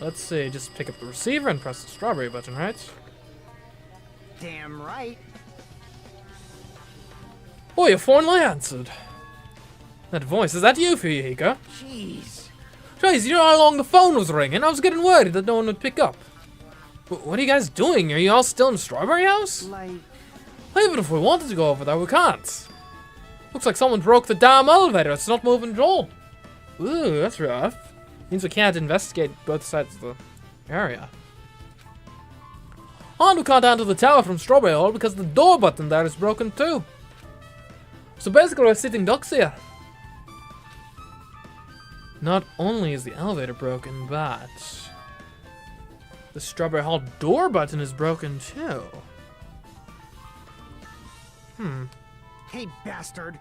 let's see. Just pick up the receiver and press the strawberry button, right? Damn right. Oh, you finally answered. That voice, is that you, Fuyuhiko? Jeez. Jeez, you know how long the phone was ringing? I was getting worried that no one would pick up. What are you guys doing? Are you all still in the Strawberry House? Like... Even if we wanted to go over there, we can't. Looks like someone broke the damn elevator. It's not moving at all. Ooh, that's rough. Means we can't investigate both sides of the area. And we can't enter the tower from Strawberry Hall because the door button there is broken too. So basically we're sitting ducks here. Not only is the elevator broken, but the Strawberry Hall door button is broken too. Hey, bastard.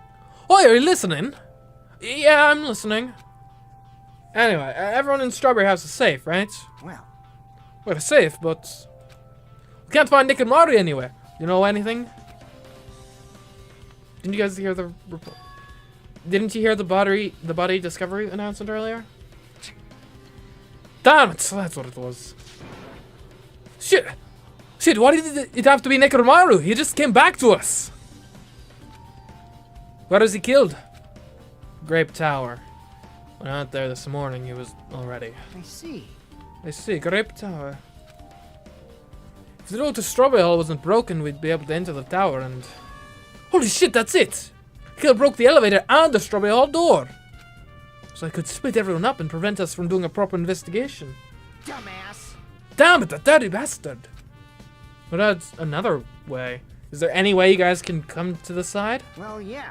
Oh, are you listening? Yeah, I'm listening. Anyway, everyone in Strawberry House is safe, right? Well, We're safe, but we can't find Nick and Marty anywhere. You know anything? Didn't you guys hear the report? Didn't you hear the body discovery announcement earlier? Damn it! That's what it was. Shit! Shit! Why did it have to be Nekomaru? He just came back to us. Where was he killed? Grape Tower. When I went there this morning, he was already. I see. I see, Grape Tower. If the road to Strawberry Hall wasn't broken, we'd be able to enter the tower and... Holy shit, that's it! Killer broke the elevator and the Strawberry Hall door. So I could split everyone up and prevent us from doing a proper investigation. Dumbass. Damn it, that dirty bastard! But that's another way. Is there any way you guys can come to the side? Well, yeah.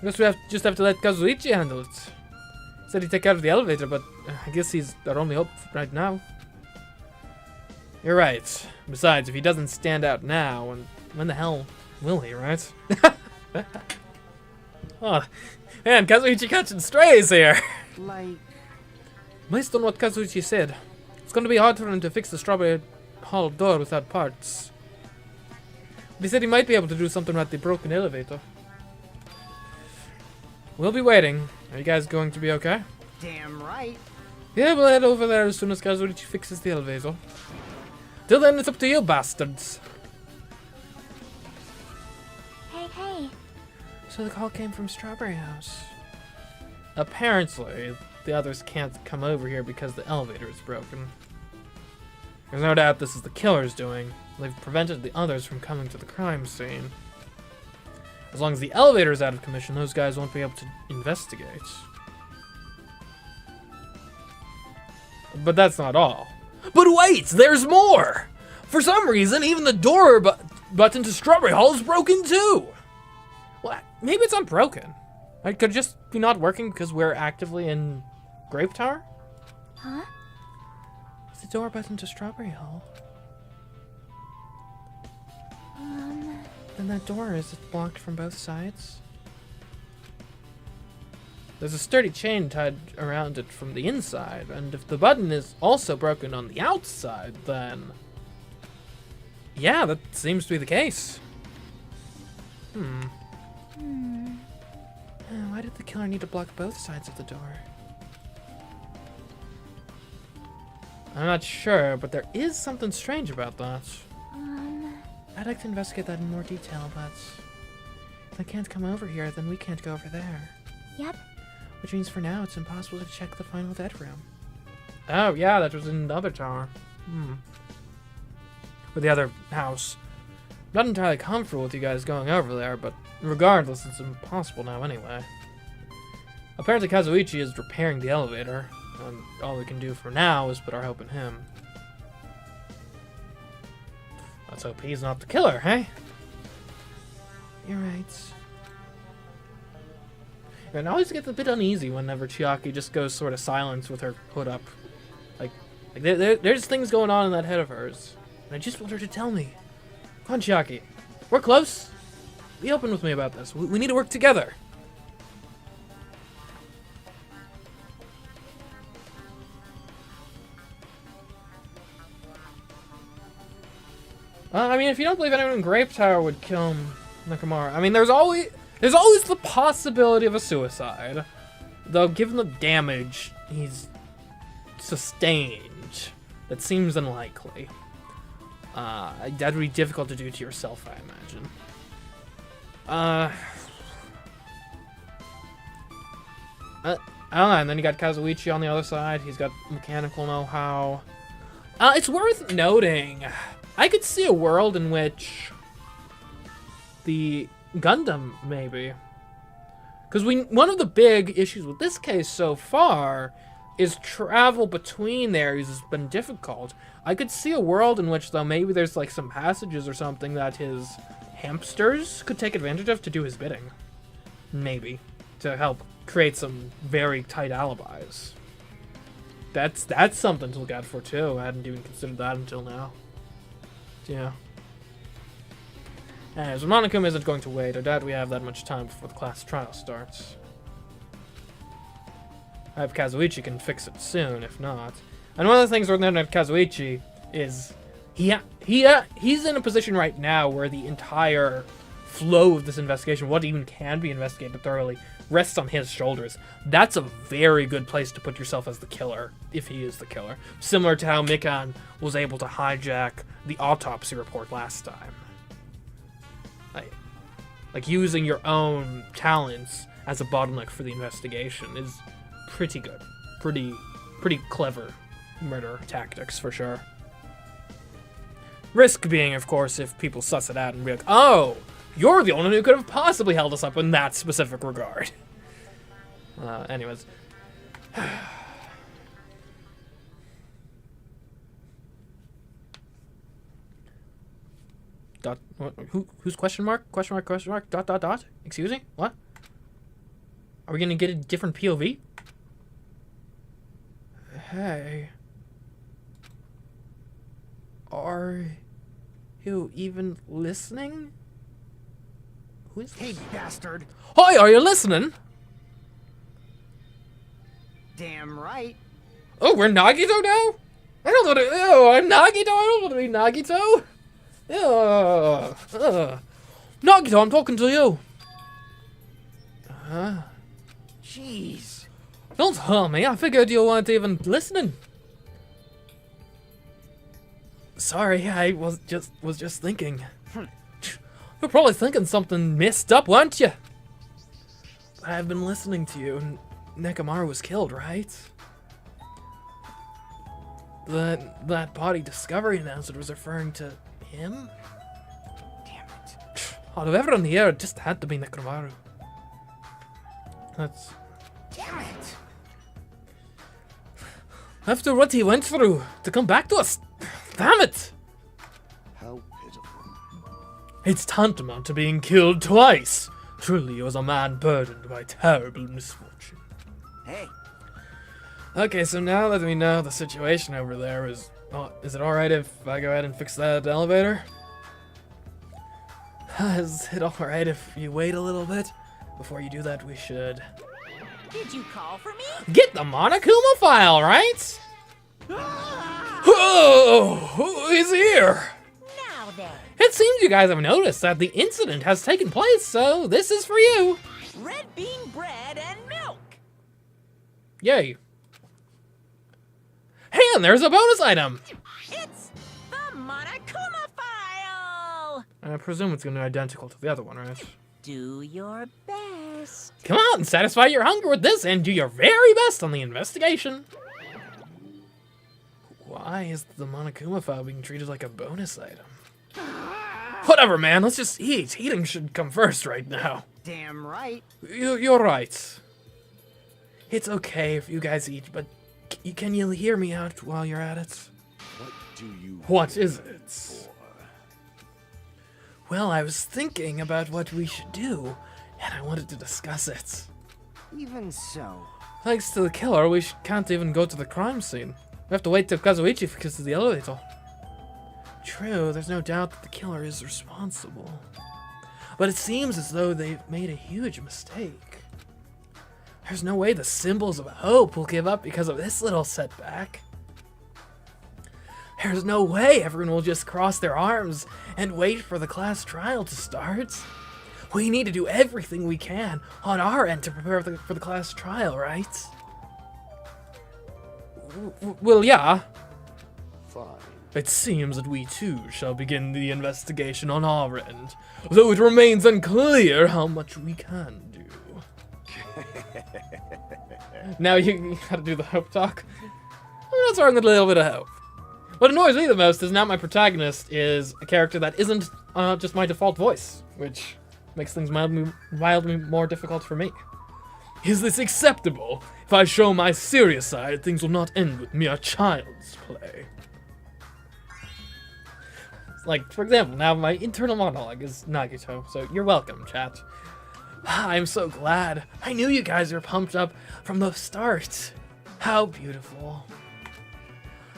I guess we just have to let Kazuichi handle it. He said he'd take care of the elevator, but I guess he's our only hope right now. You're right. Besides, if he doesn't stand out now, when the hell will he, right? Oh, man, Kazuichi catching strays here. Like... Based on what Kazuichi said, it's going to be hard for him to fix the Strawberry Hall door without parts. But he said he might be able to do something about the broken elevator. We'll be waiting. Are you guys going to be okay? Damn right. Yeah, we'll head over there as soon as Kazuichi fixes the elevator. Till then, it's up to you, bastards. Hey. So the call came from Strawberry House. Apparently, the others can't come over here because the elevator is broken. There's no doubt this is the killer's doing. They've prevented the others from coming to the crime scene. As long as the elevator is out of commission, those guys won't be able to investigate. But that's not all. But wait, there's more! For some reason, even the door button to Strawberry Hall is broken too! Well, maybe it's not broken. It could just be not working because we're actively in Grape Tower? Huh? It's the door button to Strawberry Hall. Then that door, is it blocked from both sides? There's a sturdy chain tied around it from the inside, and if the button is also broken on the outside, then... yeah, that seems to be the case. Why did the killer need to block both sides of the door? I'm not sure, but there is something strange about that. I'd like to investigate that in more detail, but if they can't come over here, then we can't go over there. Yep. Which means for now, it's impossible to check the final dead room. Oh, yeah, that was in the other tower. Or the other house. Not entirely comfortable with you guys going over there, but regardless, it's impossible now anyway. Apparently Kazuichi is repairing the elevator, and all we can do for now is put our hope in him. Let's hope he's not the killer, hey? You're right. And I always get a bit uneasy whenever Chiaki just goes sort of silent with her hood up. Like there's things going on in that head of hers. And I just want her to tell me. Come on, Chiaki. We're close. Be open with me about this. We need to work together. I mean, if you don't believe anyone in Grape Tower would kill Nakamura, I mean, there's always the possibility of a suicide. Though, given the damage he's sustained. That seems unlikely. That'd be difficult to do to yourself, I imagine. I don't know, and then you got Kazuichi on the other side. He's got mechanical know-how. It's worth noting, I could see a world in which the Gundam, maybe. Because one of the big issues with this case so far is travel between areas has been difficult. I could see a world in which, though, maybe there's like some passages or something that his hamsters could take advantage of to do his bidding. Maybe. To help create some very tight alibis. That's something to look out for, too. I hadn't even considered that until now. Yeah. Anyways, Monokuma isn't going to wait. I doubt we have that much time before the class trial starts. I hope Kazuichi can fix it soon, if not. And one of the things we're learning at Kazuichi is he's in a position right now where the entire flow of this investigation, what even can be investigated thoroughly, rests on his shoulders. That's a very good place to put yourself as the killer, if he is the killer. Similar to how Mikan was able to hijack the autopsy report last time. Like using your own talents as a bottleneck for the investigation is pretty good. Pretty clever murder tactics, for sure. Risk being, of course, if people suss it out and be like, oh, you're the only one who could have possibly held us up in that specific regard. Anyways. Who's question mark? Question mark, question mark, dot, dot, dot? Excuse me? What? Are we gonna get a different POV? Hey. Are you even listening? Who is this? Hey, bastard. Hi, are you listening? Damn right. Oh, we're Nagito now? I don't want to. Oh, I'm Nagito. I don't want to be Nagito. Nagito, I'm talking to you. Jeez. Don't hurt me. I figured you weren't even listening. Sorry, I was just thinking. You're probably thinking something messed up, weren't you? But I've been listening to you, and Nekomaru was killed, right? That body discovery announcement was referring to him? Damn it. Out of everyone here, it just had to be Nekomaru. That's... Damn it. After what he went through, to come back to us. Damn it! How pitiful. It's tantamount to being killed twice. Truly, he was a man burdened by terrible misfortune. Hey. Okay, so now that we know the situation over there is it alright if I go ahead and fix that elevator? Is it alright if you wait a little bit? Before you do that, we should... Did you call for me? Get the Monokuma file, right? Oh, who is here? Now then, It seems you guys have noticed that the incident has taken place, so this is for you. red bean bread and milk. Yay. Hey, and there's a bonus item. It's the Monokuma file. I presume it's going to be identical to the other one, right? Do your best. Come out and satisfy your hunger with this and do your very best on the investigation. Why is the Monokuma file being treated like a bonus item? Whatever, man. Let's just eat. Eating should come first right now. Damn right. You're right. It's okay if you guys eat, but can you hear me out while you're at it? What do you What is it? for? Well, I was thinking about what we should do, and I wanted to discuss it. Even so. Thanks to the killer, we can't even go to the crime scene. We have to wait till Kazuichi fixes the elevator. True, there's no doubt that the killer is responsible. But it seems as though they've made a huge mistake. There's no way the symbols of hope will give up because of this little setback. There's no way everyone will just cross their arms and wait for the class trial to start. We need to do everything we can on our end to prepare for the class trial, right? Well, yeah. Fine. It seems that we too shall begin the investigation on our end, though it remains unclear how much we can do. Now you gotta do the hope talk. I'm throwing a little bit of hope. What annoys me the most is now my protagonist is a character that isn't just my default voice, which makes things mildly more difficult for me. Is this acceptable? If I show my serious side, things will not end with mere child's play. Like, for example, now my internal monologue is Nagito, so you're welcome, chat. I'm so glad. I knew you guys were pumped up from the start. How beautiful.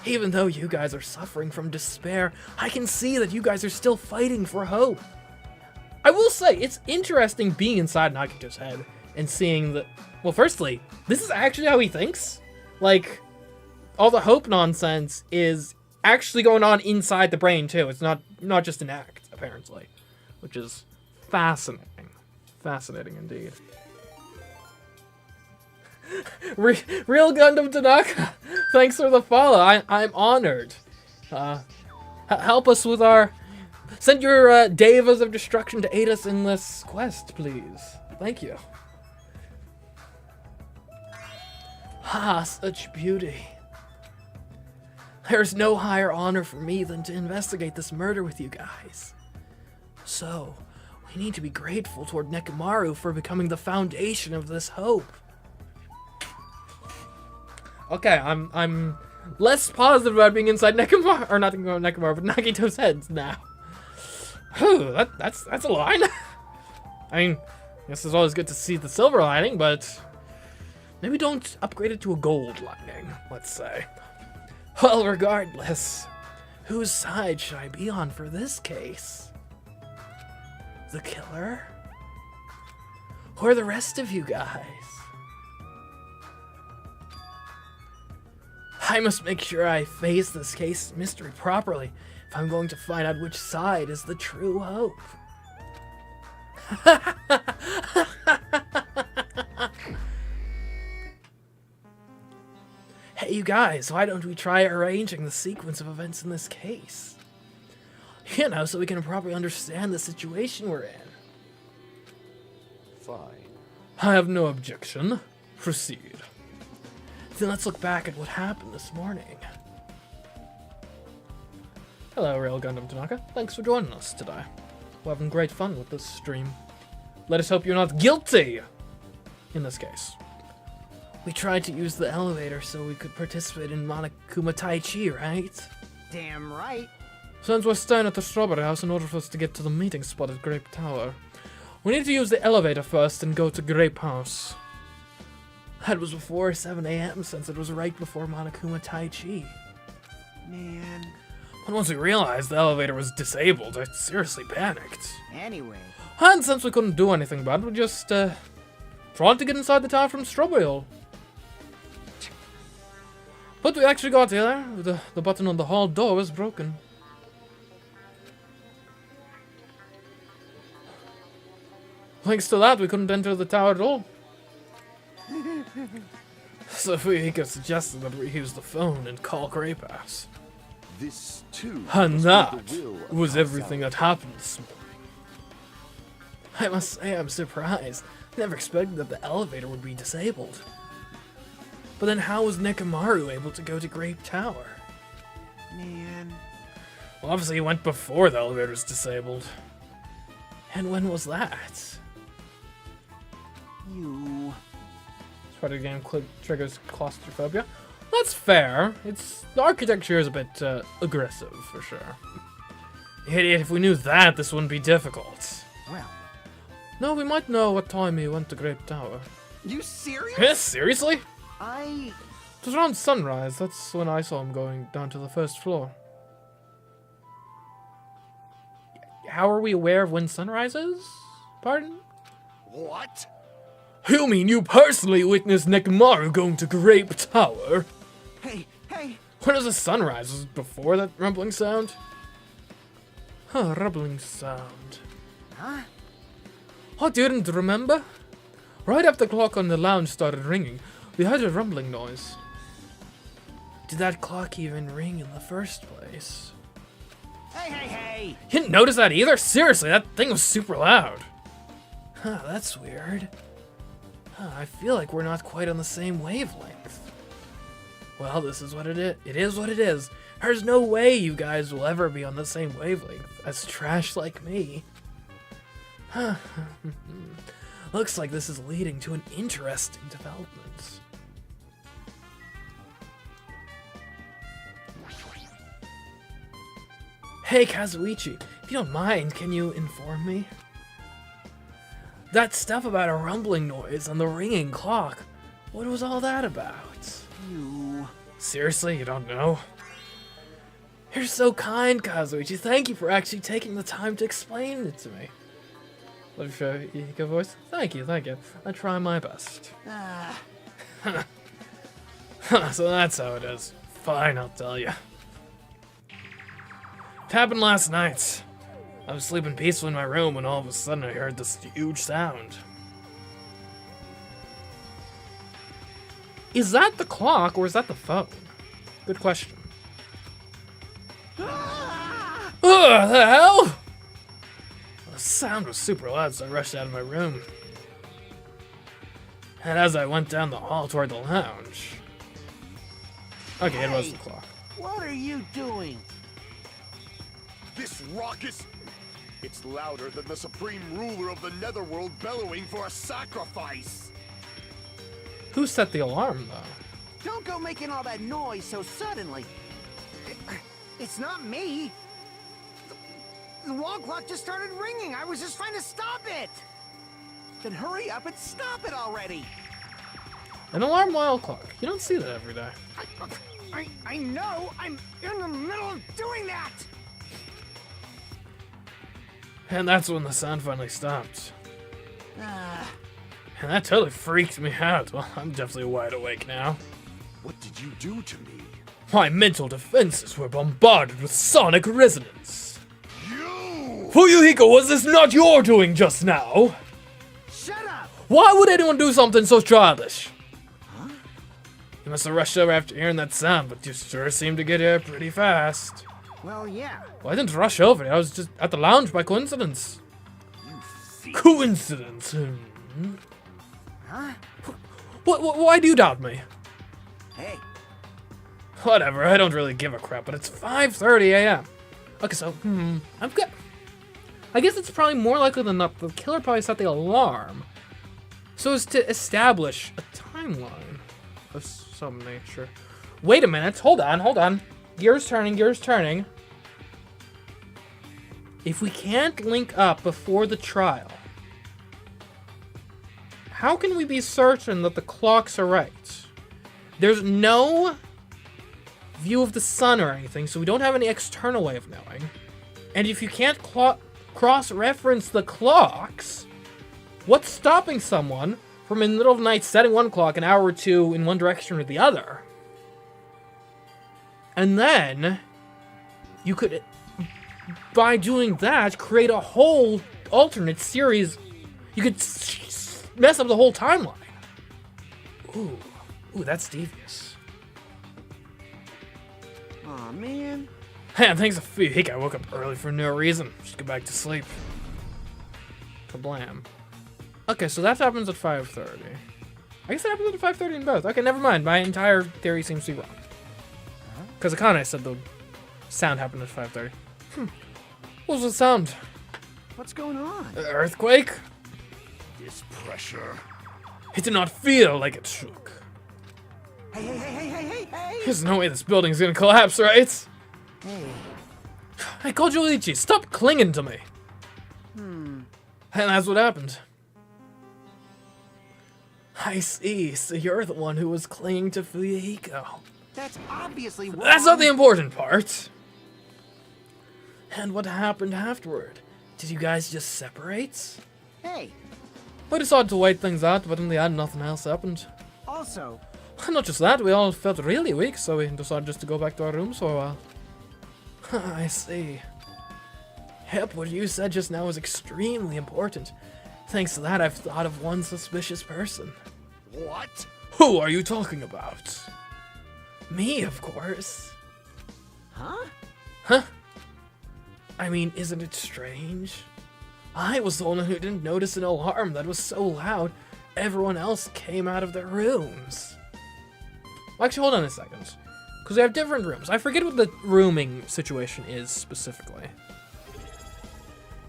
Even though you guys are suffering from despair, I can see that you guys are still fighting for hope. I will say, it's interesting being inside Nagito's head and seeing that, well, firstly, this is actually how he thinks. Like, all the hope nonsense is actually going on inside the brain too. It's not just an act, apparently, which is fascinating. Fascinating indeed. Real Gundam Tanaka, thanks for the follow. I'm honored. Help us with our... Send your Devas of Destruction to aid us in this quest, please. Thank you. Ah, such beauty. There's no higher honor for me than to investigate this murder with you guys. So, we need to be grateful toward Nekomaru for becoming the foundation of this hope. Okay, I'm less positive about being inside Nekomaru, or not Nekomaru, but Nagito's heads now. Whew, that's a line. I mean, I guess it's always good to see the silver lining, but maybe don't upgrade it to a gold lining, let's say. Well, regardless, whose side should I be on for this case? The killer? Or the rest of you guys? I must make sure I face this case mystery properly if I'm going to find out which side is the true hope. Hey, you guys, why don't we try arranging the sequence of events in this case? You know, so we can properly understand the situation we're in. Fine. I have no objection. Proceed. Then let's look back at what happened this morning. Hello, Real Gundam Tanaka. Thanks for joining us today. We're having great fun with this stream. Let us hope you're not guilty in this case. We tried to use the elevator so we could participate in Monokuma Tai Chi, right? Damn right. Since we're staying at the Strawberry House, in order for us to get to the meeting spot at Grape Tower, we need to use the elevator first and go to Grape House. That was before 7 a.m. since it was right before Monokuma Tai Chi. Man. But once we realized the elevator was disabled, I seriously panicked. Anyway. And since we couldn't do anything about it, we just tried to get inside the tower from Strawberry Hall. But we actually got here. The button on the hall door was broken. Thanks to that, we couldn't enter the tower at all. So Fuyuhiko suggested that we use the phone and call Grape House. This too. And that the will of was our everything that happened this morning. I must say I'm surprised. Never expected that the elevator would be disabled. But then how was Nekomaru able to go to Grape Tower? Man. Well, obviously he went before the elevator was disabled. And when was that? You. This part of the game triggers claustrophobia. That's fair. The architecture is a bit aggressive, for sure. Idiot, if we knew that, this wouldn't be difficult. Well. No, we might know what time he went to Grape Tower. You serious? Yes, seriously? I... It was around sunrise. That's when I saw him going down to the first floor. How are we aware of when sunrise is? Pardon? What? You mean you personally witnessed Nekomaru going to Grape Tower? Hey. When was the sunrise? Was it before that rumbling sound? Huh, rumbling sound. Huh? I didn't remember. Right after the clock on the lounge started ringing, we heard a rumbling noise. Did that clock even ring in the first place? Hey, hey, hey! You didn't notice that either? Seriously, that thing was super loud. Huh, that's weird. Huh, I feel like we're not quite on the same wavelength. Well, this is what it is. It is what it is. There's no way you guys will ever be on the same wavelength as trash like me. Huh. Looks like this is leading to an interesting development. Hey, Kazuichi, if you don't mind, can you inform me? That stuff about a rumbling noise and the ringing clock, what was all that about? You... Seriously, you don't know? You're so kind, Kazuichi. Thank you for actually taking the time to explain it to me. Let me show you your voice. Thank you, thank you. I try my best. So that's how it is. Fine, I'll tell you. It happened last night. I was sleeping peacefully in my room when all of a sudden I heard this huge sound. Is that the clock or is that the phone? Good question. Ugh, the hell? The sound was super loud, so I rushed out of my room. And as I went down the hall toward the lounge... Okay, it was the clock. What are you doing? This raucous... It's louder than the supreme ruler of the netherworld bellowing for a sacrifice. Who set the alarm, though? Don't go making all that noise so suddenly. It's not me. The wall clock just started ringing. I was just trying to stop it. Then hurry up and stop it already. An alarm wall clock. You don't see that every day. I know. I'm in the middle of doing that. And that's when the sound finally stopped. And that totally freaked me out. Well, I'm definitely wide awake now. What did you do to me? My mental defenses were bombarded with sonic resonance. You! Fuyuhiko, was this not your doing just now? Shut up. Why would anyone do something so childish? Huh? You must have rushed over after hearing that sound, but you sure seemed to get here pretty fast. Well, yeah. Well, I didn't rush over. I was just at the lounge by coincidence. You thief. Coincidence? Huh? Why do you doubt me? Hey. Whatever, I don't really give a crap, but it's 5:30 a.m. Okay, so, I've got... I guess it's probably more likely than not the killer probably set the alarm so as to establish a timeline of some nature. Wait a minute, hold on. Gears turning. If we can't link up before the trial, how can we be certain that the clocks are right? There's no view of the sun or anything, so we don't have any external way of knowing. And if you can't cross-reference the clocks, what's stopping someone from in the middle of the night setting one clock an hour or two in one direction or the other? And then you could, by doing that, create a whole alternate series. You could mess up the whole timeline. Ooh, that's devious. Aw, man. Man, thanks to Fuyuhiko, I woke up early for no reason. Just go back to sleep. Kablam. Okay, so that happens at 5:30. I guess it happens at 5:30 in both. Okay, never mind. My entire theory seems to be wrong. Because Akane said the sound happened at 5:30. What was the sound? What's going on? Earthquake? This pressure. It did not feel like it shook. Hey. There's no way this building's gonna collapse, right? Hey. Hey, Kojuichi, stop clinging to me. And that's what happened. I see. So you're the one who was clinging to Fuyuhiko. That's obviously wrong. That's not the important part. And what happened afterward? Did you guys just separate? Hey. We decided to wait things out, but in the end, nothing else happened. Also, Not just that, we all felt really weak, so we decided just to go back to our rooms for a while. I see. Yep, what you said just now was extremely important. Thanks to that, I've thought of one suspicious person. What? Who are you talking about? Me, of course. Huh? Huh? I mean, isn't it strange? I was the one who didn't notice an alarm that was so loud, everyone else came out of their rooms. Well, actually, hold on a second. Because we have different rooms. I forget what the rooming situation is specifically.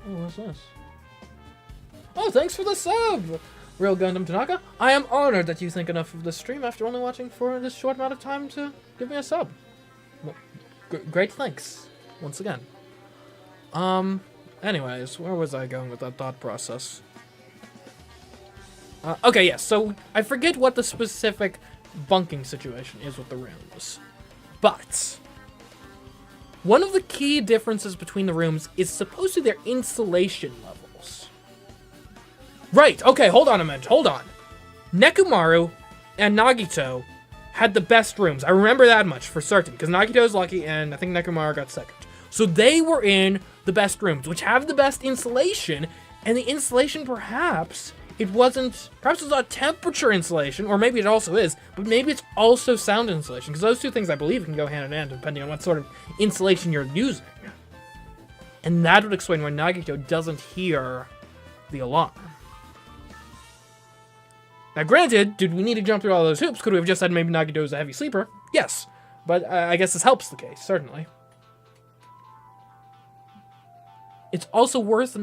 Oh, what's this? Oh, thanks for the sub! Real Gundam Tanaka. I am honored that you think enough of the stream after only watching for this short amount of time to give me a sub. Well, great thanks, once again. Anyways, where was I going with that thought process? Okay, yes, so I forget what the specific bunking situation is with the rooms. But one of the key differences between the rooms is supposed to be their insulation levels. Right, okay, hold on a minute, hold on. Nekomaru and Nagito had the best rooms. I remember that much for certain, because Nagito's lucky and I think Nekomaru got second. So they were in the best rooms, which have the best insulation, and the insulation perhaps it was not temperature insulation, or maybe it also is, but maybe it's also sound insulation, because those two things I believe can go hand in hand depending on what sort of insulation you're using. And that would explain why Nagito doesn't hear the alarm. Now granted, did we need to jump through all those hoops? Could we have just said maybe Nagito is a heavy sleeper? Yes, but I guess this helps the case, certainly. It's also worth...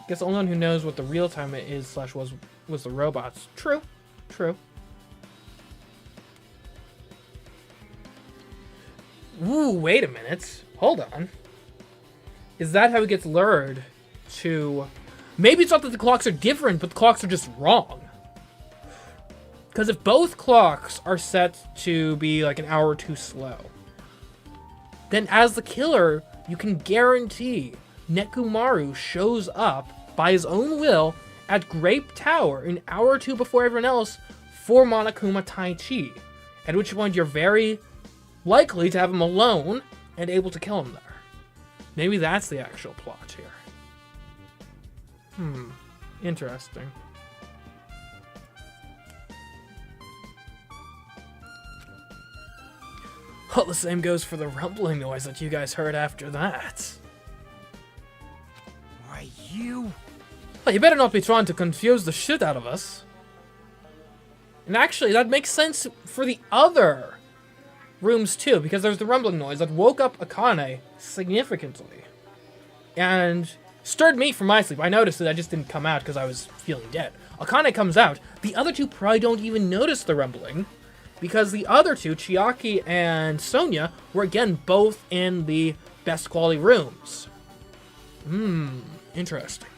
Guess the only one who knows what the real time it is / was the robots. True. True. Ooh, wait a minute. Hold on. Is that how it gets lured to... Maybe it's not that the clocks are different, but the clocks are just wrong. Because if both clocks are set to be like an hour or two slow, then as the killer, you can guarantee Nekomaru shows up by his own will at Grape Tower an hour or two before everyone else for Monokuma Tai Chi, at which point you're very likely to have him alone and able to kill him there. Maybe that's the actual plot here. Interesting. Well, the same goes for the rumbling noise that you guys heard after that. Why, you... Well, you better not be trying to confuse the shit out of us. And actually, that makes sense for the other rooms too, because there's the rumbling noise that woke up Akane significantly. And stirred me from my sleep. I noticed that I just didn't come out because I was feeling dead. Akane comes out. The other two probably don't even notice the rumbling, because the other two, Chiaki and Sonia, were again both in the best quality rooms. Interesting.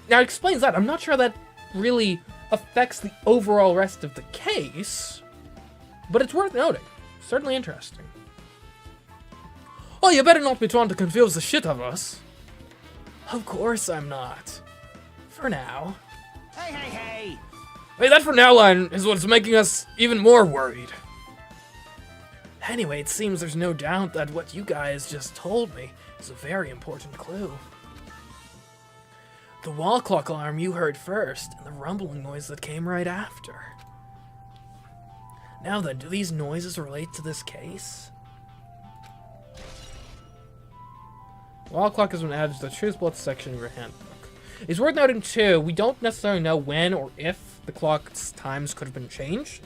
Now it explains that. I'm not sure that really affects the overall rest of the case, but it's worth noting. Certainly interesting. Oh, you better not be trying to confuse the shit out of us. Of course I'm not. For now. Hey! Wait, that for now line is what's making us even more worried. Anyway, it seems there's no doubt that what you guys just told me is a very important clue. The wall clock alarm you heard first, and the rumbling noise that came right after. Now then, do these noises relate to this case? Wall clock has been added to the Truth Bullets section of your handbook. It's worth noting too, we don't necessarily know when or if the clock's times could have been changed.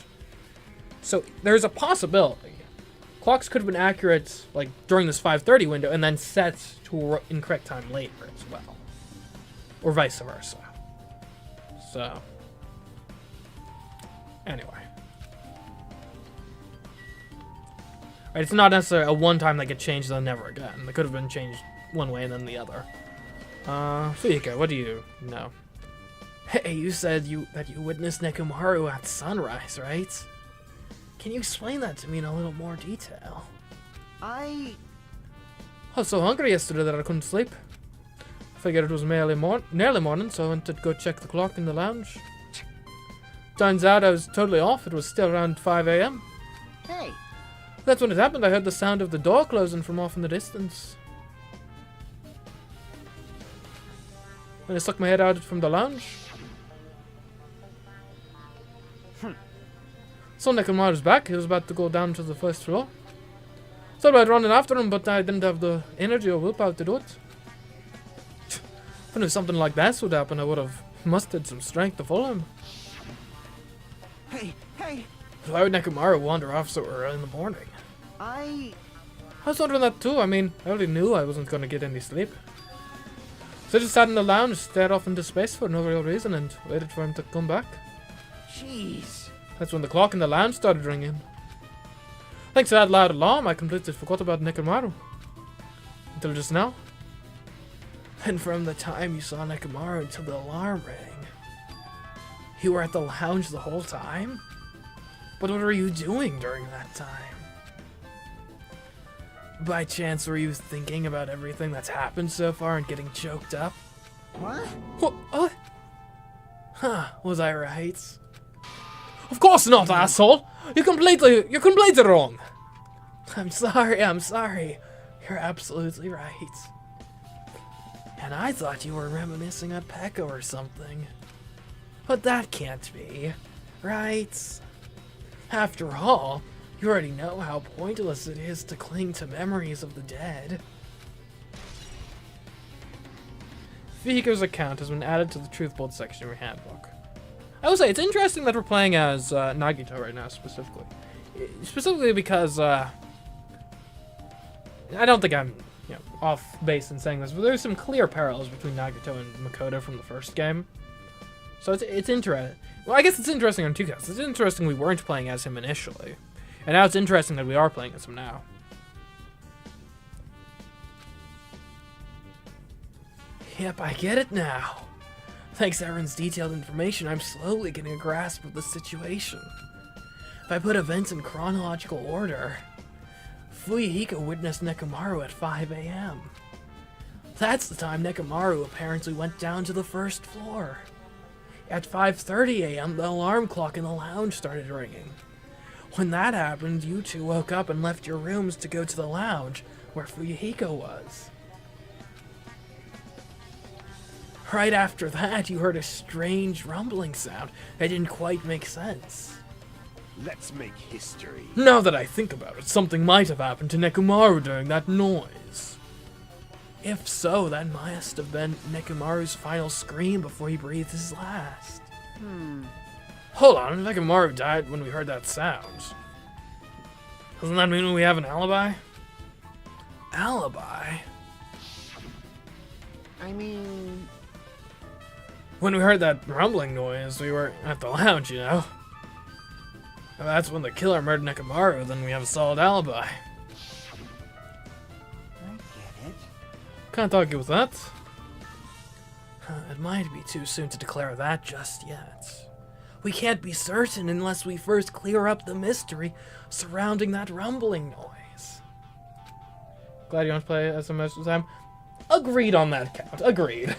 So there's a possibility. Clocks could have been accurate like during this 5:30 window and then set to an incorrect time later as well. Or vice versa. So, anyway. Right, it's not necessarily a one time that get changed and then never again. They could have been changed one way and then the other. Fuyuka, what do you know? Hey, you said that you witnessed Nekomaru at sunrise, right? Can you explain that to me in a little more detail? I was so hungry yesterday that I couldn't sleep. Figured it was nearly morning, so I went to go check the clock in the lounge. Turns out I was totally off. It was still around 5 a.m. Hey. That's when it happened. I heard the sound of the door closing from off in the distance. When I stuck my head out from the lounge, saw Nekomaru's back. He was about to go down to the first floor. Thought about running after him, but I didn't have the energy or willpower to do it. If I knew something like that would happen, I would have mustered some strength to follow him. Hey, hey! Why would Nekomaru wander off so early in the morning? I was wondering that too. I mean, I already knew I wasn't going to get any sleep. So I just sat in the lounge, stared off into space for no real reason, and waited for him to come back. Jeez. That's when the clock in the lounge started ringing. Thanks to that loud alarm, I completely forgot about Nekomaru. Until just now. And from the time you saw Nekomaru until the alarm rang, you were at the lounge the whole time? But what were you doing during that time? By chance, were you thinking about everything that's happened so far and getting choked up? What? What? Huh, was I right? Of course not, asshole! You're completely wrong! I'm sorry. You're absolutely right. And I thought you were reminiscing on Pekka or something. But that can't be, right? After all, you already know how pointless it is to cling to memories of the dead. Fihiko's account has been added to the Truth Bolt section of your handbook. I will say, it's interesting that we're playing as Nagito right now, specifically. Specifically because, I don't think I'm off base in saying this, but there's some clear parallels between Nagito and Makoto from the first game. So it's interesting. Well, I guess it's interesting on two counts. It's interesting we weren't playing as him initially. And now it's interesting that we are playing as him now. Yep, I get it now. Thanks to Erin's detailed information, I'm slowly getting a grasp of the situation. If I put events in chronological order, Fuyuhiko witnessed Nekomaru at 5 a.m. That's the time Nekomaru apparently went down to the first floor. At 5:30 a.m., the alarm clock in the lounge started ringing. When that happened, you two woke up and left your rooms to go to the lounge, where Fuyuhiko was. Right after that, you heard a strange rumbling sound that didn't quite make sense. Let's make history. Now that I think about it, something might have happened to Nekomaru during that noise. If so, that must have been Nekomaru's final scream before he breathed his last. Hold on, Nekomaru died when we heard that sound. Doesn't that mean we have an alibi? Alibi? I mean... When we heard that rumbling noise, we were at the lounge, you know? If that's when the killer murdered Nekomaru, then we have a solid alibi. I get it. Can't argue with that. It might be too soon to declare that just yet. We can't be certain unless we first clear up the mystery surrounding that rumbling noise. Glad you want to play as most of the time. Agreed on that count. Agreed.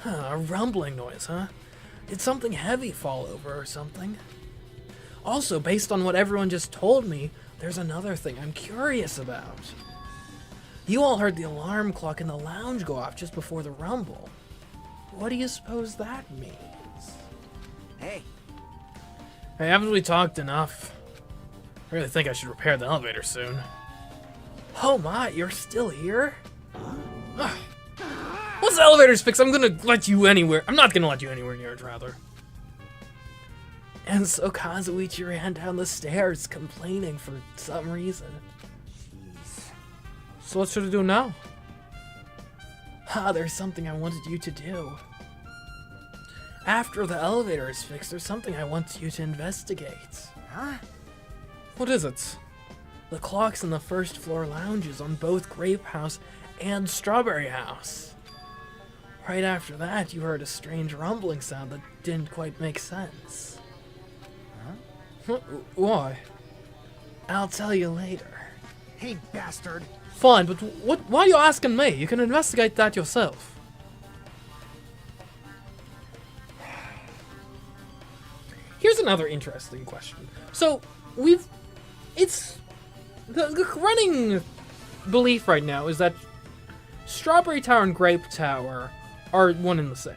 A rumbling noise, huh? Did something heavy fall over or something? Also, based on what everyone just told me, there's another thing I'm curious about. You all heard the alarm clock in the lounge go off just before the rumble. What do you suppose that means? Hey. Hey, haven't we talked enough? I really think I should repair the elevator soon. Oh my, you're still here? Once the elevator's fixed, I'm gonna let you anywhere. I'm not gonna let you anywhere near it, rather. And so Kazuichi ran down the stairs, complaining for some reason. Jeez. So what should I do now? There's something I wanted you to do. After the elevator is fixed, there's something I want you to investigate. Huh? What is it? The clocks in the first floor lounges on both Grape House and Strawberry House. Right after that, you heard a strange rumbling sound that didn't quite make sense. Huh? Why? I'll tell you later. Hey, bastard. Fine, but why are you asking me? You can investigate that yourself. Here's another interesting question. So, it's the running belief right now is that Strawberry Tower and Grape Tower are one and the same.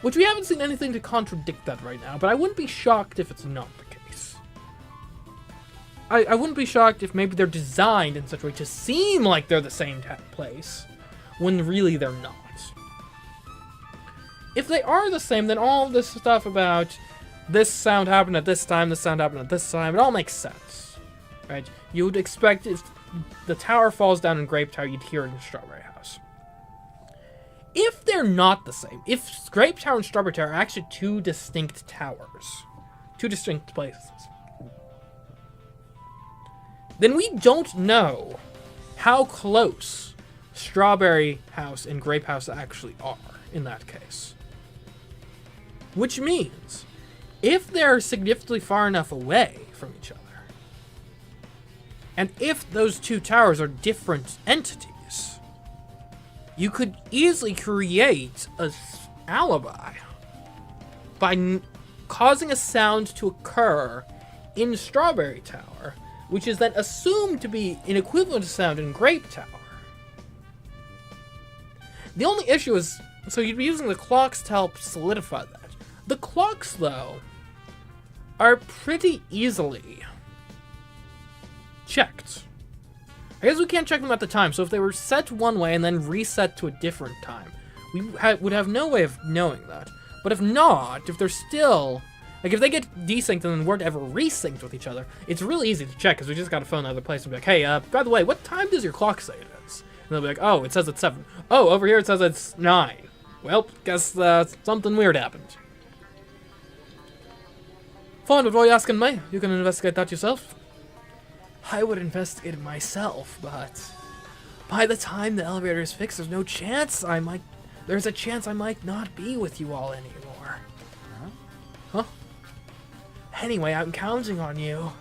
Which we haven't seen anything to contradict that right now, but I wouldn't be shocked if it's not the case. I wouldn't be shocked if maybe they're designed in such a way to seem like they're the same place, when really they're not. If they are the same, then all this stuff about this sound happened at this time, this sound happened at this time, it all makes sense, right? You would expect if the tower falls down in Grape Tower, you'd hear it in Strawberry House. If they're not the same, if Grape Tower and Strawberry Tower are actually two distinct towers, two distinct places, then we don't know how close Strawberry House and Grape House actually are in that case. Which means, if they're significantly far enough away from each other, and if those two towers are different entities, you could easily create an alibi by causing a sound to occur in Strawberry Tower, which is then assumed to be an equivalent sound in Grape Tower. The only issue is, so you'd be using the clocks to help solidify that. The clocks, though, are pretty easily checked. I guess we can't check them at the time, so if they were set one way and then reset to a different time, we would have no way of knowing that. But if not, if they're still... Like, if they get desynced and then weren't ever resynced with each other, it's really easy to check, because we just gotta phone the other place and be like, hey, by the way, what time does your clock say it is? And they'll be like, oh, it says it's 7. Oh, over here it says it's 9. Well, guess something weird happened. Fine, but why are you asking me? You can investigate that yourself. I would investigate it myself, but by the time the elevator is fixed, there's no chance there's a chance I might not be with you all anymore. Huh? Anyway, I'm counting on you.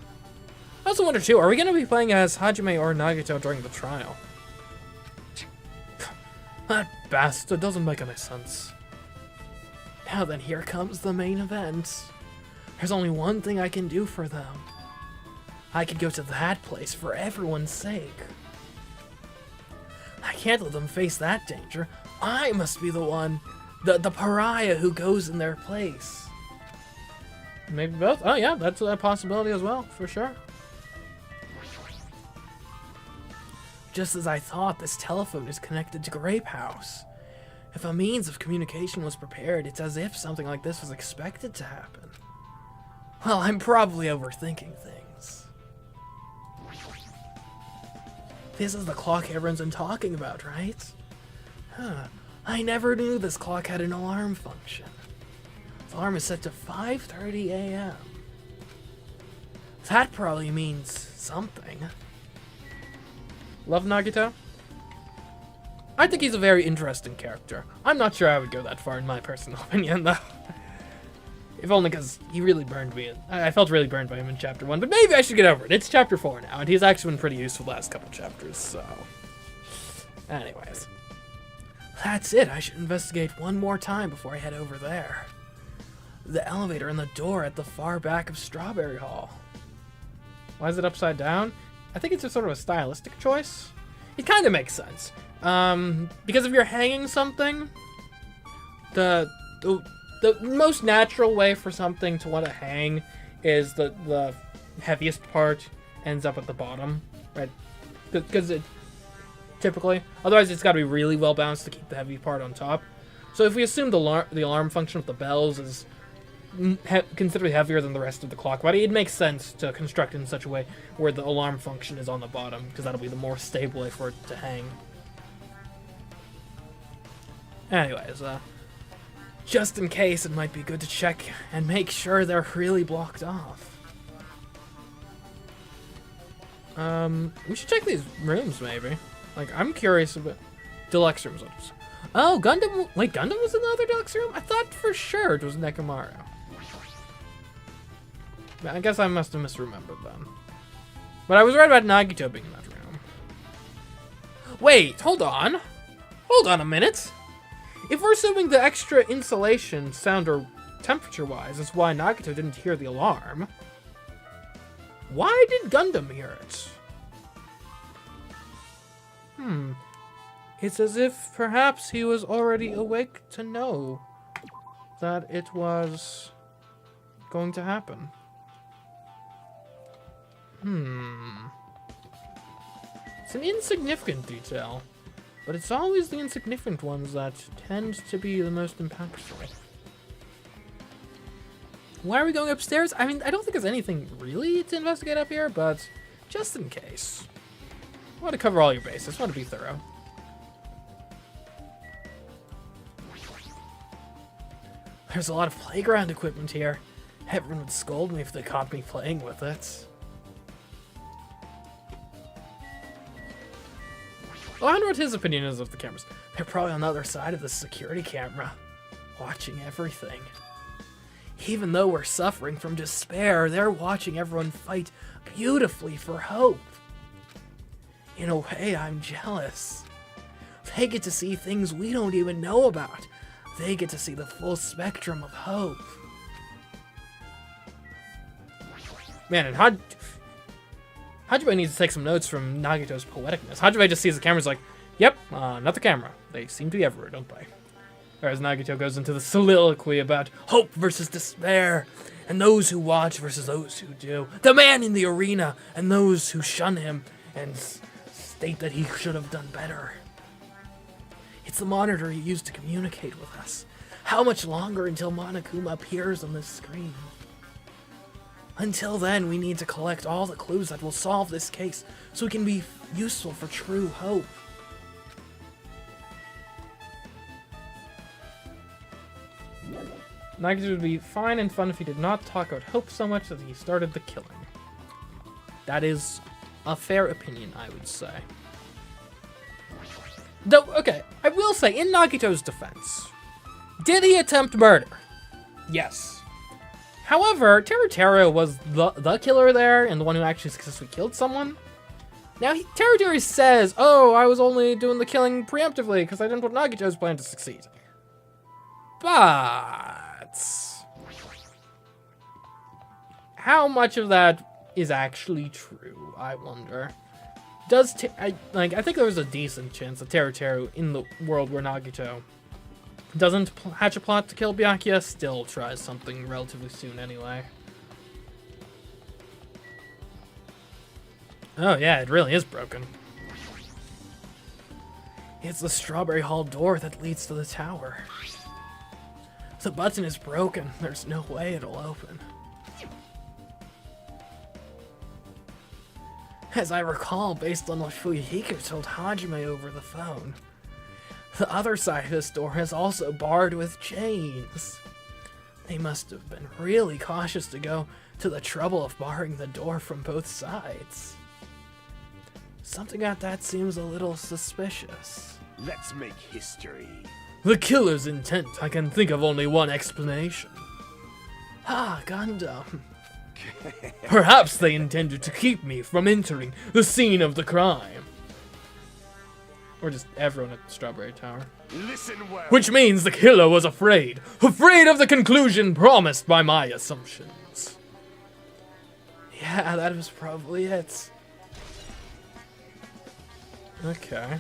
I also wonder too, are we going to be playing as Hajime or Nagito during the trial? That bastard doesn't make any sense. Now then, here comes the main event. There's only one thing I can do for them. I could go to that place for everyone's sake. I can't let them face that danger. I must be the one, the pariah who goes in their place. Maybe both? Oh yeah, that's a possibility as well, for sure. Just as I thought, this telephone is connected to Grape House. If a means of communication was prepared, it's as if something like this was expected to happen. Well, I'm probably overthinking things. This is the clock everyone's been talking about, right? Huh. I never knew this clock had an alarm function. The alarm is set to 5:30 a.m. That probably means something. Love Nagito? I think he's a very interesting character. I'm not sure I would go that far in my personal opinion, though. If only because he really burned me. I felt really burned by him in Chapter 1, but maybe I should get over it. It's Chapter 4 now, and he's actually been pretty useful the last couple chapters, so... Anyways. That's it. I should investigate one more time before I head over there. The elevator and the door at the far back of Strawberry Hall. Why is it upside down? I think it's just sort of a stylistic choice. It kind of makes sense. Because if you're hanging something, the most natural way for something to want to hang is the heaviest part ends up at the bottom, right? Because it typically, otherwise it's got to be really well balanced to keep the heavy part on top. So if we assume the alarm function with the bells is considerably heavier than the rest of the clock body, it makes sense to construct it in such a way where the alarm function is on the bottom, because that'll be the more stable way for it to hang. Anyways, just in case, it might be good to check and make sure they're really blocked off. We should check these rooms, maybe. Like, I'm curious about... Deluxe rooms. Oh, Gundam... Wait, Gundam was in the other deluxe room? I thought for sure it was Nekomaru. I guess I must have misremembered then. But I was right about Nagito being in that room. Wait, hold on. Hold on a minute. If we're assuming the extra insulation, sound, or temperature-wise is why Nagito didn't hear the alarm, why did Gundam hear it? It's as if perhaps he was already awake to know that it was going to happen. It's an insignificant detail, but it's always the insignificant ones that tend to be the most impactful. Why are we going upstairs? I mean, I don't think there's anything really to investigate up here, but just in case. I want to cover all your bases. I want to be thorough. There's a lot of playground equipment here. Everyone would scold me if they caught me playing with it. Oh, I wonder what his opinion is of the cameras. They're probably on the other side of the security camera, watching everything. Even though we're suffering from despair, they're watching everyone fight beautifully for hope. In a way, I'm jealous. They get to see things we don't even know about. They get to see the full spectrum of hope. Man, and Hajime needs to take some notes from Nagito's poeticness. Hajime just sees the cameras like, yep, not the camera. They seem to be everywhere, don't they? Whereas Nagito goes into the soliloquy about hope versus despair, and those who watch versus those who do. The man in the arena, and those who shun him and state that he should have done better. It's the monitor he used to communicate with us. How much longer until Monokuma appears on this screen? Until then, we need to collect all the clues that will solve this case so we can be useful for true hope. Nagito would be fine and fun if he did not talk about hope so much that he started the killing. That is a fair opinion, I would say. Though, okay, I will say, in Nagito's defense, did he attempt murder? Yes. However, Teruteru was the killer there and the one who actually successfully killed someone. Now, Teruteru says, oh, I was only doing the killing preemptively because I didn't want Nagito's plan to succeed. But how much of that is actually true, I wonder. I think there was a decent chance that Teruteru, in the world where Nagito doesn't hatch a plot to kill Byakuya, still tries something relatively soon anyway. Oh yeah, it really is broken. It's the Strawberry Hall door that leads to the tower. The button is broken. There's no way it'll open. As I recall, based on what Fuyuhiko told Hajime over the phone, the other side of this door is also barred with chains. They must have been really cautious to go to the trouble of barring the door from both sides. Something about that seems a little suspicious. Let's make history. The killer's intent, I can think of only one explanation. Ah, Gundam. Perhaps they intended to keep me from entering the scene of the crime. Or just everyone at Strawberry Tower. Listen well. Which means the killer was afraid of the conclusion promised by my assumptions. Yeah, that was probably it. Okay.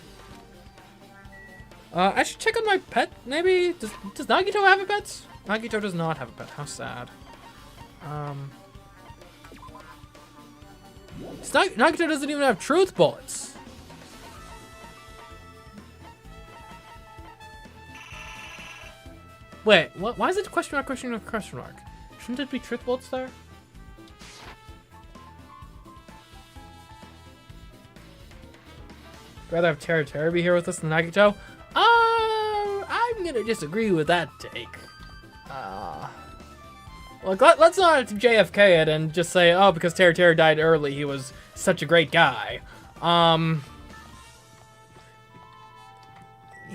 I should check on my pet, maybe? Does Nagito have a pet? Nagito does not have a pet, how sad. Nagito doesn't even have truth bullets. Wait, what? Why is it question mark, question mark, question mark? Shouldn't it be truth bullets there? Rather have Teruteru be here with us than Nagito? I'm gonna disagree with that take. Look, let's not JFK it and just say, oh, because Teruteru died early, he was such a great guy.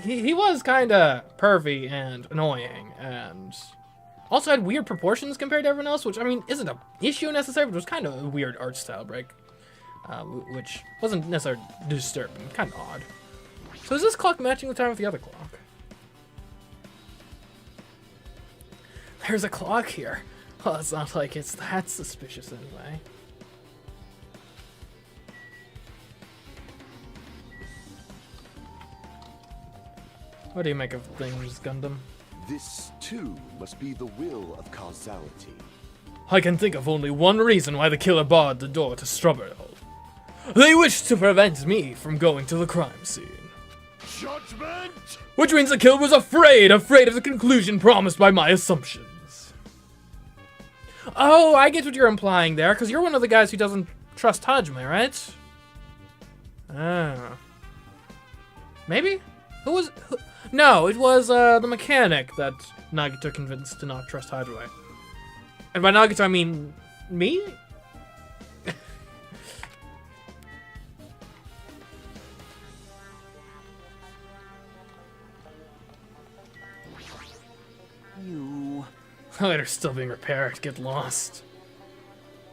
He was kinda pervy and annoying, and also had weird proportions compared to everyone else, which, I mean, isn't an issue necessarily, but it was kind of a weird art style break. Which wasn't necessarily disturbing, kind of odd. So is this clock matching the time with the other clock? There's a clock here. Well, it's not like it's that suspicious anyway. What do you make of things, Gundam? This, too, must be the will of causality. I can think of only one reason why the killer barred the door to Strawberry Hall. They wished to prevent me from going to the crime scene. Judgment! Which means the killer was afraid of the conclusion promised by my assumptions. Oh, I get what you're implying there, because you're one of the guys who doesn't trust Hajime, right? Ah. Maybe? Who? No, it was the mechanic that Nagito convinced to not trust Hajime. And by Nagito, I mean me? You... Elevator's still being repaired. Get lost.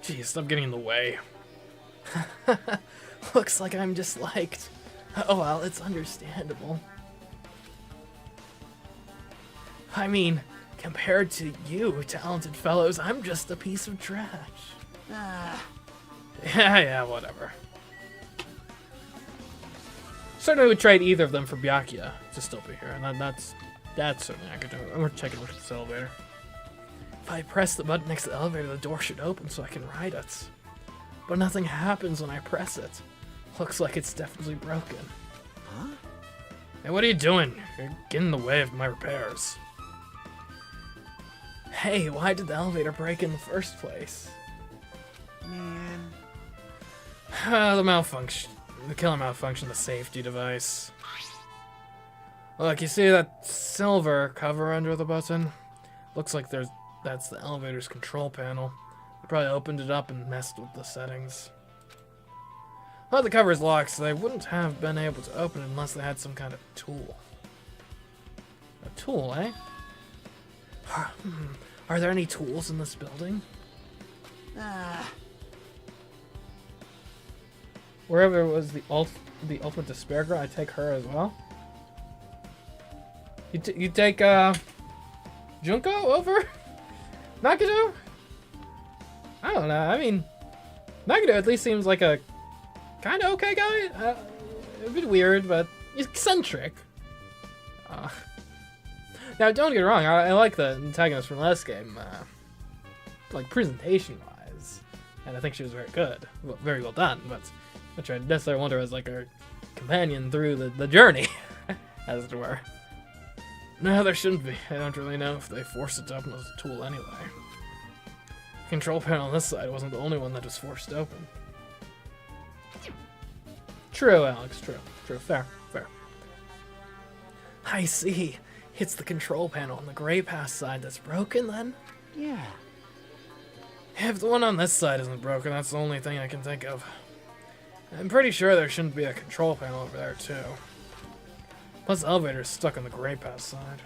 Jeez, stop getting in the way. Looks like I'm disliked. Oh well, it's understandable. I mean, compared to you, talented fellows, I'm just a piece of trash. Yeah, whatever. Certainly would trade either of them for Byakuya to still be here, and that's certainly I could do. I'm gonna check a look at this elevator. If I press the button next to the elevator, the door should open so I can ride it. But nothing happens when I press it. Looks like it's definitely broken. Huh? Hey, what are you doing? You're getting in the way of my repairs. Hey, why did the elevator break in the first place? Man... The killer malfunctioned the safety device. Look, you see that silver cover under the button? Looks like that's the elevator's control panel. They probably opened it up and messed with the settings. Well, the cover is locked, so they wouldn't have been able to open it unless they had some kind of tool. A tool, eh? Are there any tools in this building? Wherever was the ultimate despair girl, I take her as well. You take Junko over Nagito? I don't know. I mean, Nagito at least seems like a kind of okay guy. A bit weird, but eccentric. Now, don't get me wrong. I like the antagonist from last game, like presentation-wise, and I think she was very good, very well done. But which I necessarily wonder as like our companion through the journey, as it were. No, there shouldn't be. I don't really know if they forced it to open as a tool anyway. Control panel on this side wasn't the only one that was forced open. True, Alex, true, fair. I see. It's the control panel on the Grey Pass side that's broken, then? Yeah. If the one on this side isn't broken, that's the only thing I can think of. I'm pretty sure there shouldn't be a control panel over there, too. Plus, the elevator's stuck on the Grey Pass side.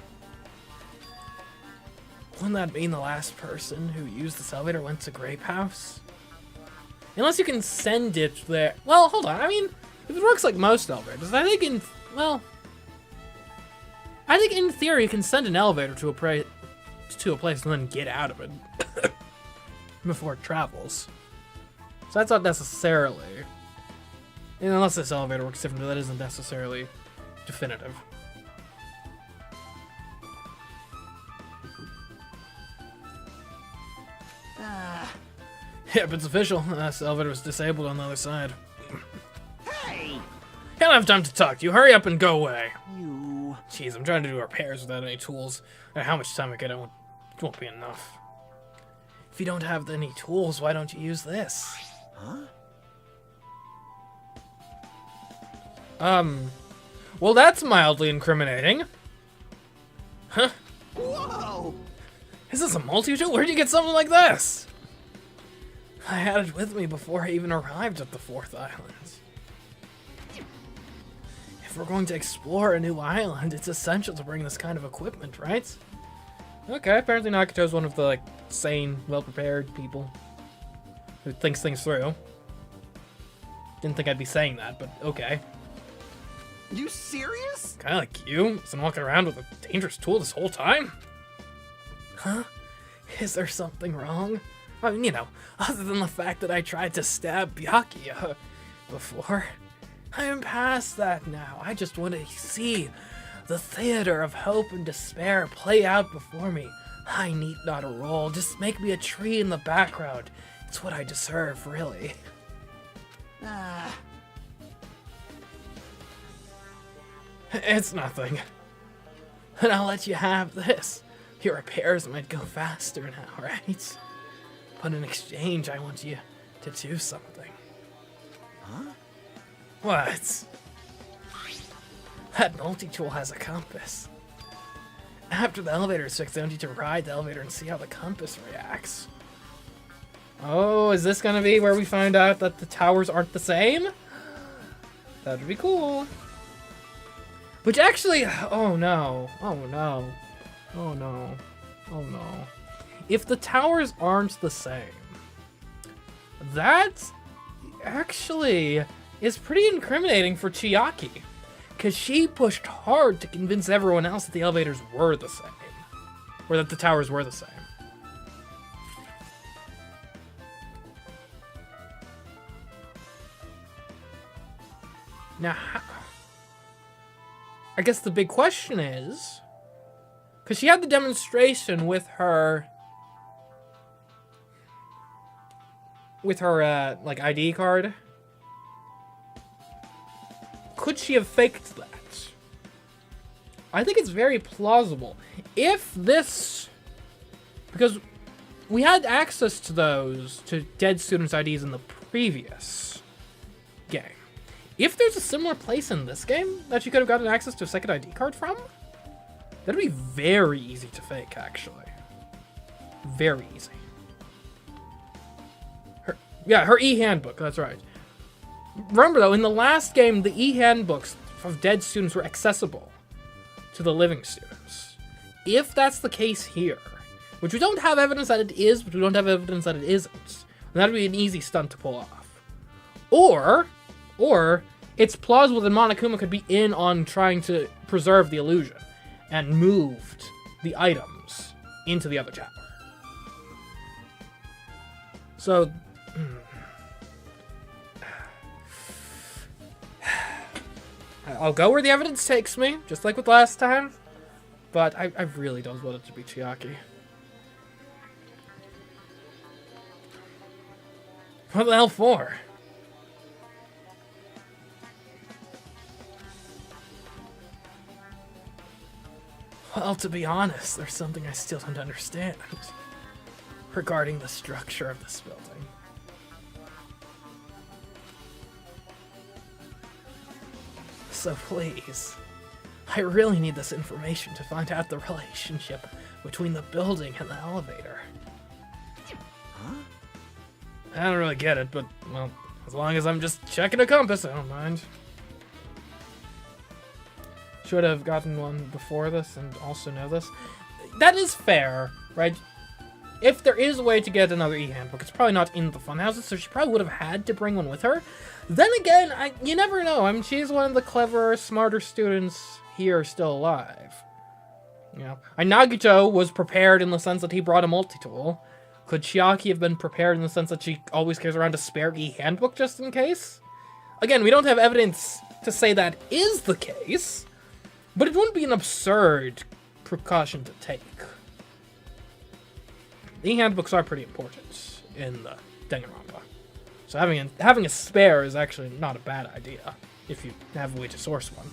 Wouldn't that mean the last person who used this elevator went to Grey Pass? Unless you can send it there. Well, hold on. I mean, if it works like most elevators, I think in theory you can send an elevator to a place and then get out of it before it travels. So that's not necessarily, and unless this elevator works differently, that isn't necessarily definitive. Yep, it's official. This elevator was disabled on the other side. Hey! I don't have time to talk to you. Hurry up and go away. You... Jeez, I'm trying to do repairs without any tools. How much time I get, it won't be enough. If you don't have any tools, why don't you use this? Huh? Well, that's mildly incriminating. Huh? Whoa! Is this a multi-tool? Where'd you get something like this? I had it with me before I even arrived at the 4th island. If we're going to explore a new island, it's essential to bring this kind of equipment, right? Okay, apparently Nagito's one of the, like, sane, well-prepared people who thinks things through. Didn't think I'd be saying that, but okay. You serious? Kinda like you. Been walking around with a dangerous tool this whole time? Huh? Is there something wrong? I mean, you know, other than the fact that I tried to stab Byakuya before. I am past that now. I just want to see The theater of hope and despair play out before me. I need not a role, just make me a tree in the background. It's what I deserve, really. It's nothing. And I'll let you have this. Your repairs might go faster now, right? But in exchange, I want you to do something. Huh? What? That multi-tool has a compass. After the elevator is fixed, I want you to ride the elevator and see how the compass reacts. Oh, is this gonna be where we find out that the towers aren't the same? That would be cool. Which actually, oh no, oh no, oh no, oh no. If the towers aren't the same, that actually is pretty incriminating for Chiaki. Because she pushed hard to convince everyone else that the elevators were the same. Or that the towers were the same. Now, I guess the big question is, because she had the demonstration with her like ID card. Could she have faked that? I think it's very plausible. If this, because we had access to those, to dead students' IDs in the previous game. If there's a similar place in this game that you could have gotten access to a second ID card from, that'd be very easy to fake, actually. Very easy. Her e-handbook, that's right. Remember, though, in the last game, the e-handbooks of dead students were accessible to the living students. If that's the case here, which we don't have evidence that it is, but we don't have evidence that it isn't, that'd be an easy stunt to pull off. Or it's plausible that Monokuma could be in on trying to preserve the illusion and moved the items into the other tower. So, I'll go where the evidence takes me, just like with last time, but I really don't want it to be Chiaki. What the hell for? Well, to be honest, there's something I still don't understand regarding the structure of this building. So please, I really need this information to find out the relationship between the building and the elevator. Huh? I don't really get it, but, well, as long as I'm just checking a compass, I don't mind. Should have gotten one before this and also know this. That is fair, right? If there is a way to get another e-handbook, it's probably not in the funhouses, so she probably would have had to bring one with her. Then again, you never know. I mean, she's one of the cleverer, smarter students here still alive. You know, Nagito was prepared in the sense that he brought a multi-tool. Could Chiaki have been prepared in the sense that she always carries around a spare e-handbook just in case? Again, we don't have evidence to say that is the case, but it wouldn't be an absurd precaution to take. The e-handbooks are pretty important in the Danganronpa. So having a spare is actually not a bad idea, if you have a way to source one.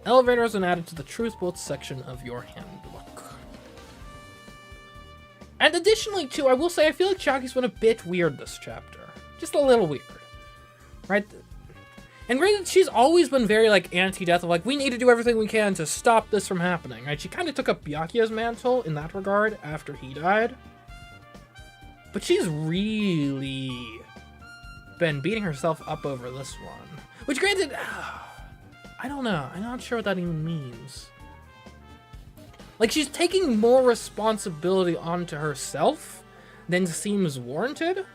Elevators are added to the Truth Bolt section of your handbook. And additionally, too, I will say I feel like Chiaki's been a bit weird this chapter. Just a little weird. Right? And granted, she's always been very, like, anti-death of, like, we need to do everything we can to stop this from happening, right? She kind of took up Byakuya's mantle in that regard after he died. But she's really been beating herself up over this one. Which, granted, I don't know. I'm not sure what that even means. Like, she's taking more responsibility onto herself than seems warranted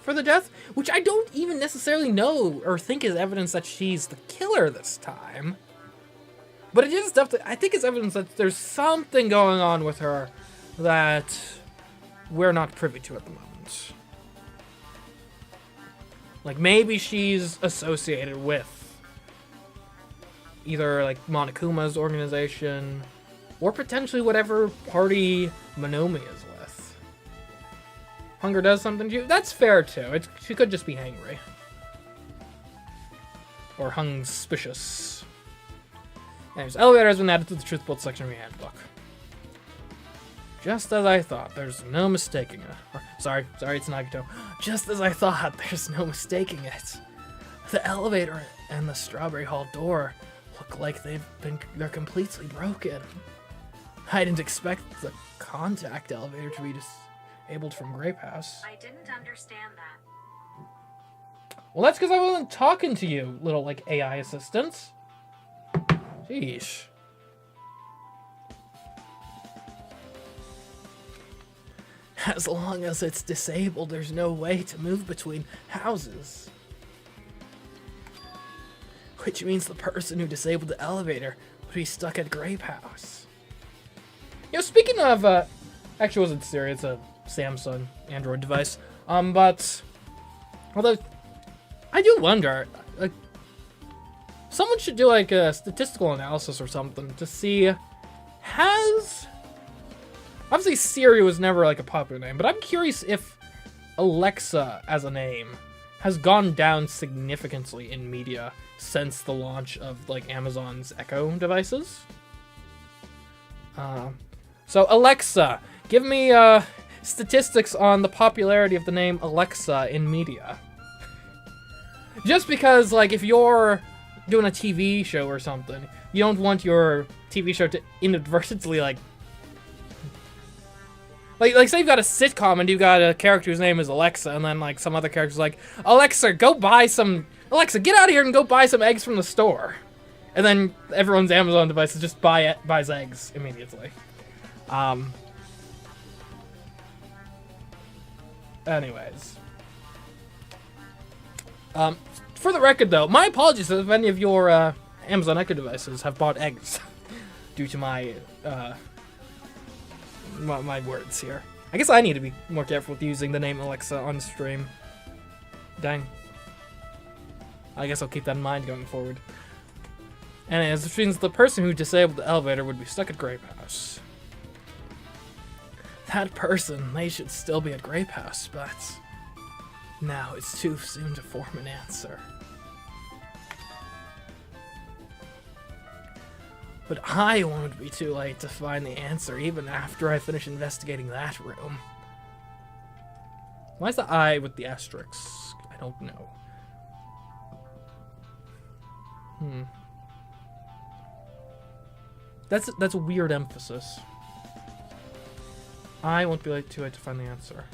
for the death, which I don't even necessarily know or think is evidence that she's the killer this time. But it is stuff that I think is evidence that there's something going on with her that we're not privy to at the moment. Like, maybe she's associated with either, like, Monokuma's organization, or potentially whatever party Monomi is with. Hunger does something to you? That's fair, too. She could just be hangry. Or hung-spicious. Anyways, elevator has been added to the Truth Bolt section of your handbook. Just as I thought, there's no mistaking it. Or, sorry, it's Nagito. Just as I thought, there's no mistaking it. The elevator and the Strawberry Hall door look like they're completely broken. I didn't expect the contact elevator to be disabled from Grape House. I didn't understand that. Well, that's because I wasn't talking to you, little, like, AI assistants. Sheesh. As long as it's disabled, there's no way to move between houses. Which means the person who disabled the elevator would be stuck at Grape House. You know, speaking of, actually it wasn't Siri, it's a Samsung Android device. But, although, I do wonder, like, someone should do, like, a statistical analysis or something to see, obviously Siri was never, like, a popular name, but I'm curious if Alexa as a name has gone down significantly in media since the launch of, like, Amazon's Echo devices. So Alexa, give me, statistics on the popularity of the name Alexa in media. Just because, like, if you're doing a TV show or something, you don't want your TV show to inadvertently, like, say you've got a sitcom and you've got a character whose name is Alexa, and then, like, some other character's like, Alexa, get out of here and go buy some eggs from the store. And then everyone's Amazon devices just buys eggs immediately. Anyways. For the record, though, my apologies if any of your Amazon Echo devices have bought eggs due to my my words here. I guess I need to be more careful with using the name Alexa on stream. Dang. I guess I'll keep that in mind going forward. Anyways, which means the person who disabled the elevator would be stuck at Grape House. That person, they should still be at Grape House, but now it's too soon to form an answer. But I won't be too late to find the answer even after I finish investigating that room. Why is the I with the asterisk? I don't know. That's a weird emphasis. I won't be too late to find the answer.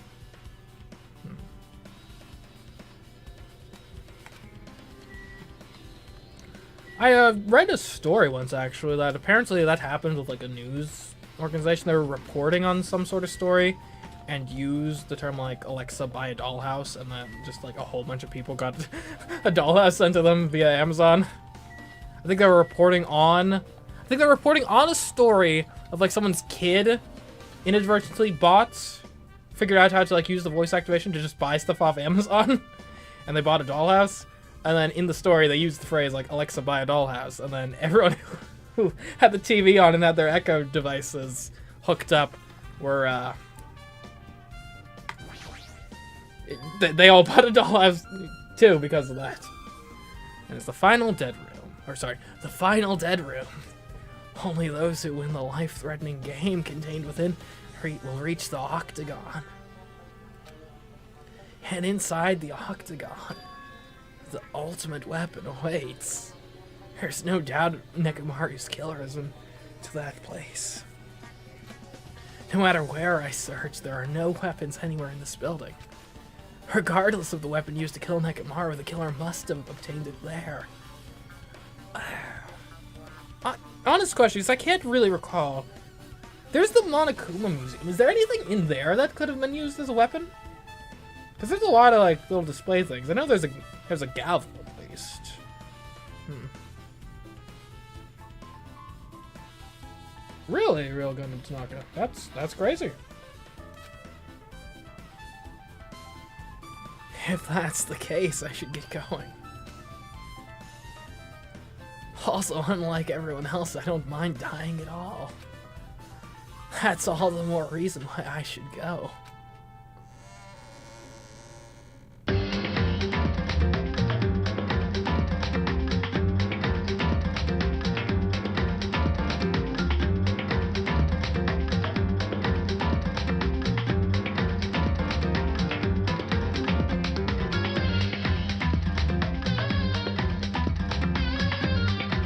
I read a story once, actually, that apparently that happened with, like, a news organization. They were reporting on some sort of story and used the term, like, Alexa, buy a dollhouse, and then just, like, a whole bunch of people got a dollhouse sent to them via Amazon. I think they were reporting on a story of, like, someone's kid inadvertently figured out how to, like, use the voice activation to just buy stuff off Amazon, and they bought a dollhouse. And then in the story, they used the phrase, like, Alexa, buy a dollhouse. And then everyone who had the TV on and had their Echo devices hooked up were, they all bought a dollhouse, too, because of that. And it's the final dead room. The final dead room. Only those who win the life-threatening game contained within will reach the octagon. And inside the octagon, the ultimate weapon awaits. There's no doubt Nekomaru's killer has been to that place. No matter where I search, there are no weapons anywhere in this building. Regardless of the weapon used to kill Nekomaru, the killer must have obtained it there. Honest question, because I can't really recall. There's the Monokuma Museum. Is there anything in there that could have been used as a weapon? Because there's a lot of, like, little display things. I know there's a gavel, at least. Really, real gun to Tanaka. That's crazy. If that's the case, I should get going. Also, unlike everyone else, I don't mind dying at all. That's all the more reason why I should go.